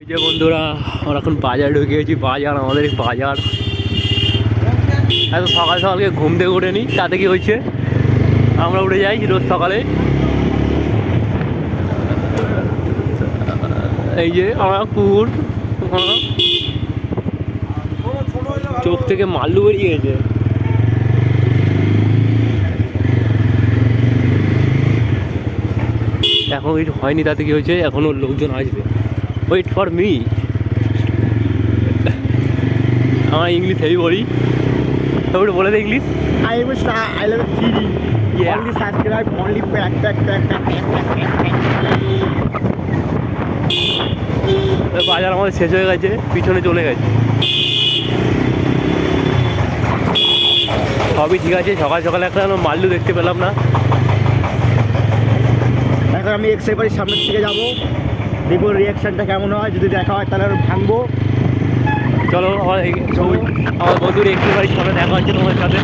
যে বন্ধুরা আমরা এখন বাজার ঢুকে গেছি। বাজার, আমাদের এই বাজার এত সকাল সকালকে ঘুম থেকে উঠে নি, তাতে কি হয়েছে আমরা উঠে যাই রোজ সকালে। এই যে আমার কুকুর চোখ থেকে মাল্লু বেরিয়ে গেছে। এখন কিছু হয়নি, তাতে কি হয়েছে এখনো লোকজন আসবে। Wait for me. আমার ইংলিশ হেভি বলি, তারপরে বলে দে English. I love TV. Yeah. Only subscribe, only pack. বাজার আমাদের শেষ হয়ে গেছে, পিছনে চলে গেছে। সবই ঠিক আছে। সকাল সকালে একটা মাল্লু দেখতে পেলাম না। এখন আমি এক্সের বাড়ির সামনের দিকে যাবো, দেখবো রিয়াকশানটা কেমন হয়। যদি দেখা হয় তাহলে আরো ভাঙবো। চলো আমার বন্ধুর একটু বাড়ির সামনে দেখা হচ্ছে তোমার সাথে।